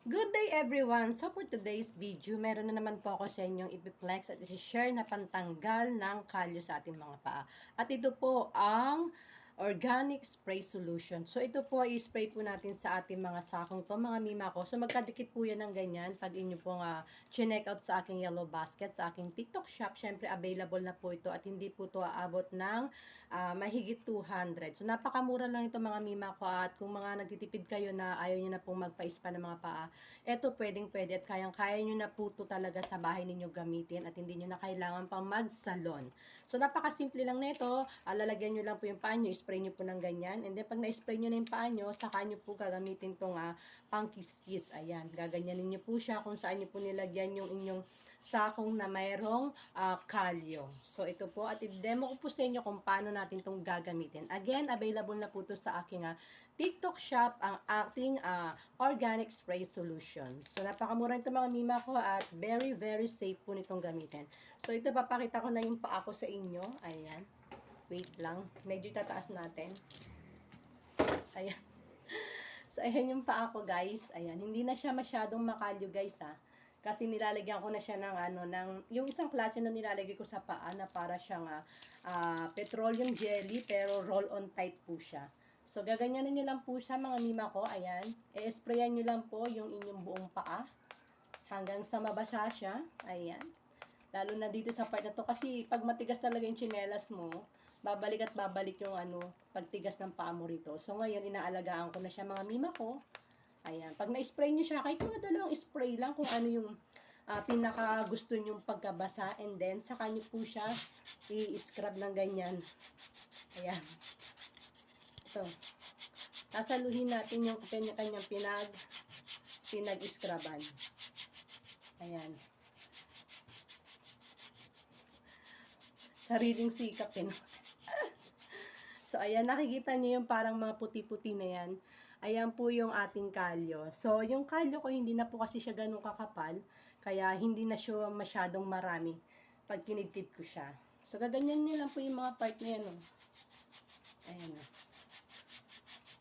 Good day everyone! So for today's video, meron na naman po ako sa inyong ipiplex at isi-share na pantanggal ng kalyo sa ating mga paa. At ito po ang organic spray solution. So ito po i-spray po natin sa ating mga sakong to, mga mima ko. So magkadikit po yan ng ganyan pag inyo pong chinek out sa aking yellow basket, sa aking TikTok shop. Syempre available na po ito at hindi po ito aabot ng mahigit 200. So napakamura lang ito mga mima ko, at kung mga nagtitipid kayo na ayaw nyo na pong magpa-spa ng mga paa, eto pwedeng pwede at kayang-kaya nyo na po ito talaga sa bahay ninyo gamitin at hindi nyo na kailangan pang mag-salon. So napakasimple lang nito, lalagyan nyo lang po yung paa nyo, spray nyo po ng ganyan, and then pag na-spray nyo na yung paa nyo, saka nyo po gagamitin itong pang kiss-kiss. Ayan, gaganyanin nyo po siya kung saan nyo po nilagyan yung inyong sakong na mayroong kalyo. So ito po, at i-demo ko po sa inyo kung paano natin itong gagamitin. Again, available na po ito sa aking TikTok shop, ang ating organic spray solution. So napakamura nito mga mima ko at very very safe po nitong gamitin. So ito, papakita ko na yung paa ko sa inyo. Ayan. Wait lang. Medyo tataas natin. Ayan. So ayan yung paa ko guys. Ayan. Hindi na siya masyadong makalyo guys kasi nilalagyan ko na siya ng yung isang klase na nilalagay ko sa paa na para siyang petroleum jelly pero roll on type po siya. So gaganyanin niyo lang po siya mga mima ko. Ayan. I-sprayan niyo lang po yung inyong buong paa hanggang sa mabasa siya. Ayan. Lalo na dito sa part na to kasi pag matigas talaga yung tsinelas mo, babalik at babalik yung pagtigas ng paa mo rito. So ngayon inaalagaan ko na siya mga mima ko. Ayan, pag na-spray niyo siya, kahit mga dalawang spray lang kung ano yung pinaka gusto nyong pagkabasa, and then saka niyo po siya i-scrub ng ganyan. Ayan. Ito. Sasaluhin natin yung kanya-kanyang pinag-scruban. Ayan. Sariling sikap eh. So, ayan, nakikita niyo yung parang mga puti-puti na yan. Ayan po yung ating kalyo. So, yung kalyo ko, hindi na po kasi siya ganun kakapal. Kaya, hindi na siya masyadong marami pag kinidkid ko siya. So, gaganyan nyo lang po yung mga part na yan. Oh. Ayan. Oh.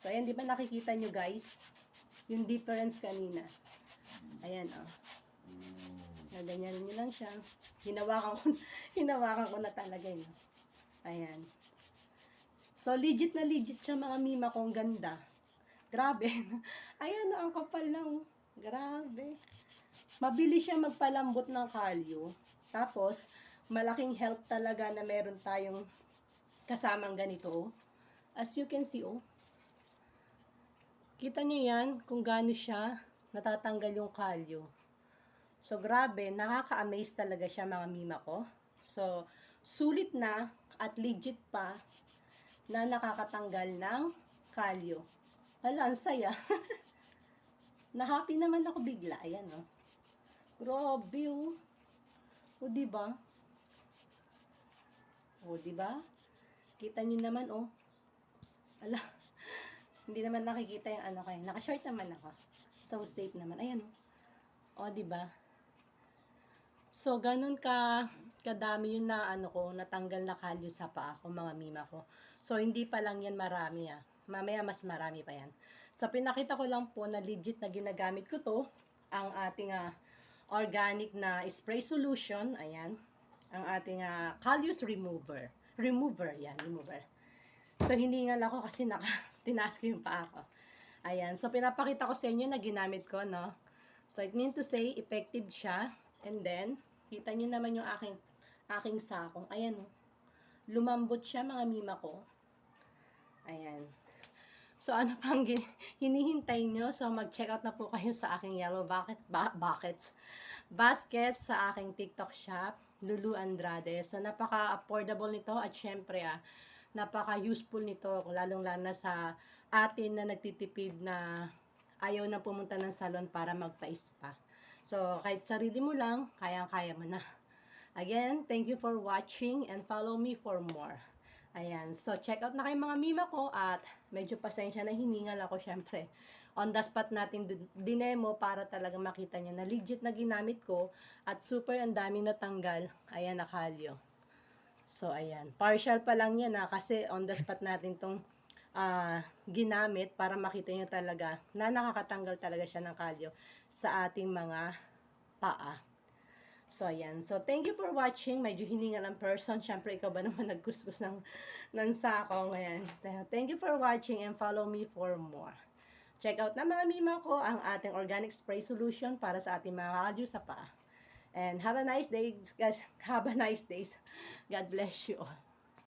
So, ayan, di ba nakikita nyo guys? Yung difference kanina. Ayan, oh. Gaganyan nyo lang siya. Hinawakan ko na talaga yun. Ayan. So, legit na legit siya mga mima ko. Ang ganda. Grabe. Ayan, ang kapal lang. Grabe. Mabilis siya magpalambot ng kalyo. Tapos, malaking help talaga na meron tayong kasamang ganito. As you can see, oh. Kita nyo yan kung gaano siya natatanggal yung kalyo. So, grabe. Nakaka-amaze talaga siya mga mima ko. So, sulit na at legit pa na nakakatanggal ng kalyo. Hala, ang saya. Na-happy naman ako bigla. Ayan, oh. Grabe, oh. O, diba? O, diba? Kita nyo naman, oh. Ala, hindi naman nakikita yung ano kayo. Naka-short naman ako. So, safe naman. Ayan, oh. O, diba? So, ganun kadami yun na natanggal na kalyo sa paa ko, mga mima ko. So, hindi pa lang yan marami Mamaya mas marami pa yan. So, pinakita ko lang po na legit na ginagamit ko to, ang ating organic na spray solution. Ayan. Ang ating callus remover. Yan, remover. So, hiningal ako kasi tinaas ko yung paa ko. Ayan. So, pinapakita ko sa inyo na ginamit ko, no? So, it means to say, effective siya. And then, kita nyo naman yung aking sakong. Ayan, oh. Lumambot siya, mga mima ko. Ayan. So, ano pang hinihintay nyo? So, mag-check out na po kayo sa aking yellow basket sa aking TikTok shop, Lulu Andrade. So, napaka-affordable nito at syempre, napaka-useful nito, lalong-lalo na sa atin na nagtitipid na ayaw na pumunta ng salon para magpa-spa. So, kahit sarili mo lang, kayang-kaya mo na. Again, thank you for watching and follow me for more. Ayan. So, check out na kayo mga mima ko at medyo pasensya na hiningal ako syempre. On the spot natin dinemo para talaga makita nyo na legit na ginamit ko at super ang daming natanggal. Ayan, nakalyo. So, ayan. Partial pa lang yan kasi on the spot natin tong ginamit para makita nyo talaga na nakakatanggal talaga siya ng kalyo sa ating mga paa. So, ayan. So, thank you for watching. Medyo hininga ng person. Siyempre, ikaw ba naman nagkuskus ng sako ngayon? Thank you for watching and follow me for more. Check out na mga mima ko ang ating organic spray solution para sa ating mga kalyo sa paa. And have a nice day, guys. Have a nice day. God bless you all.